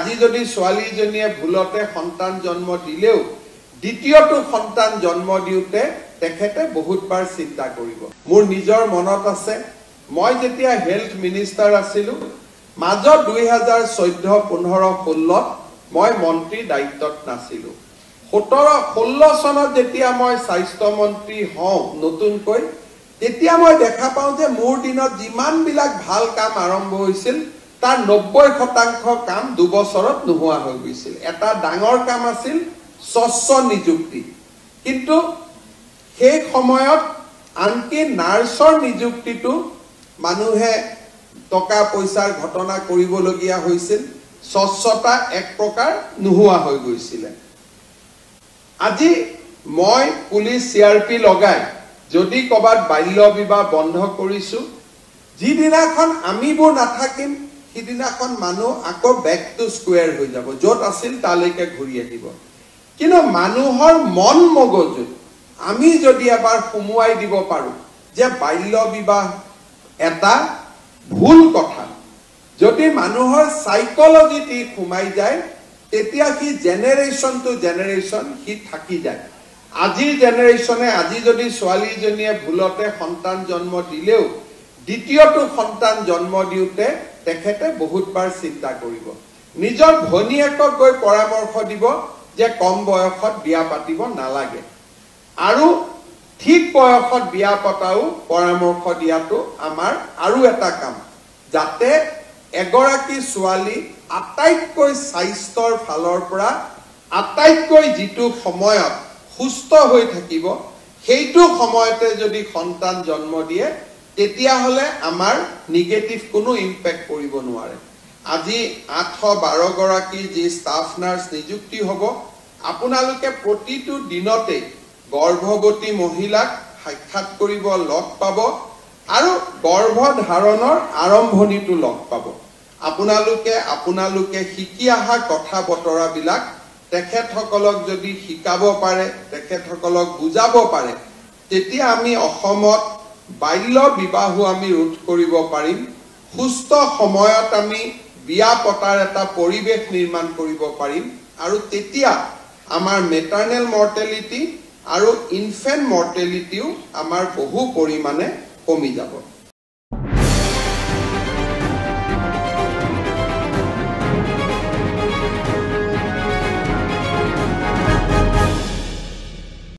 আজি যদি ছোৱালীজনীয়ে ভুলতে সন্তান জন্ম দিলেও দ্বিতীয়টো সন্তান জন্ম দিওতে তেখেতে বহুতবাৰ চিন্তা কৰিব। মোৰ নিজৰ মনত আছে মই যেতিয়া হেলথ মিনিষ্টাৰ আছিলো মাজত 2014-15-16 মই মন্ত্ৰী দায়িত্বত নাছিলো। 17-16 চনত যেতিয়া মই স্বাস্থ্য মন্ত্ৰী হওঁ নতুনকৈ তেতিয়া মই দেখা পাওঁ যে মোৰ দিনত যিমান বিলাক ভাল কাম আৰম্ভ হৈছিল তাৰ 90% কাম 2 বছৰত নোহোৱা হৈ গৈছিল। এটা ডাঙৰ কাম আছিল স্বচ্ছ নিযুক্তি, কিন্তু সেই সময়ত আনকি নাৰ্ছৰ নিযুক্তিটো মানুহে টকা পইচাৰ ঘটনা কৰিবলগীয়া হৈছিল, স্বচ্ছতা এক প্ৰকাৰ নোহোৱা হৈ গৈছিল। আজি মই পুলিচ চিআৰপি লগাই যদি কবাত বাল্য বিবাহ বন্ধ কৰিছো যিদিনাখন আমিবোৰ নাথাকিম সিদিনাখন মানুহ আকৌ বেক টু স্কোয়াৰ হৈ যাব, য'ত আছিল তালৈকে ঘূৰি আহিব। কিন্তু মানুহৰ মন মগজু আমি যদি এবাৰ সুমুৱাই দিব পাৰো যে বাল্য বিবাহ এটা ভুল কথা, যদি মানুহৰ সাইকোলজিটি সোমাই যায় তেতিয়া কি জেনাৰেশন টু জেনাৰেশন কি থাকি যায়। আজিৰ জেনাৰেশনে আজি যদি ছোৱালীজনীয়ে ভুলতে সন্তান জন্ম দিলেও দ্বিতীয়টো সন্তান জন্ম দিওতে তেখেতে বহুতবাৰ চিন্তা কৰিব। নিজৰ ভনীয়েকক গৈ পৰামৰ্শ দিব যে কম বয়সত বিয়া পাতিব নালাগে, আৰু ঠিক বয়সত বিয়া পতাও পৰামৰ্শ দিয়াটো আমাৰ আৰু এটা কাম, যাতে এগৰাকী ছোৱালী আটাইতকৈ স্বাস্থ্যৰ ফালৰ পৰা আটাইতকৈ যিটো সময়ত সুস্থ হৈ থাকিব সেইটো সময়তে যদি সন্তান জন্ম দিয়ে তেতিয়াহলে আমাৰ নিগেটিভ কোনো ইম্পেক্ট কৰিব নোৱাৰে। আজি 812 গৰাকী যি ষ্টাফ নাৰ্ছ নিযুক্তি হ'ব, আপোনালোকে প্ৰতিটো দিনতে গৰ্ভৱতী মহিলাক সাক্ষাৎ কৰিব লগ পাব আৰু গৰ্ভধাৰণৰ আৰম্ভণিটো লগ পাব। আপোনালোকে শিকি অহা কথা বতৰাবিলাক তেখেতসকলক যদি শিকাব পাৰে, তেখেতসকলক বুজাব পাৰে, তেতিয়া আমি অসমত বাল্য বিবাহো আমি ৰোধ কৰিব পাৰিম। সুস্থ সময়ত আমি বিয়া পতাৰ এটা পৰিৱেশ নিৰ্মাণ কৰিব পাৰিম, আৰু তেতিয়া আমাৰ মেটাৰনেল মৰ্টেলিটি আৰু ইনফেন্ট মৰ্টেলিটিও আমাৰ বহু পৰিমাণে কমি যাব।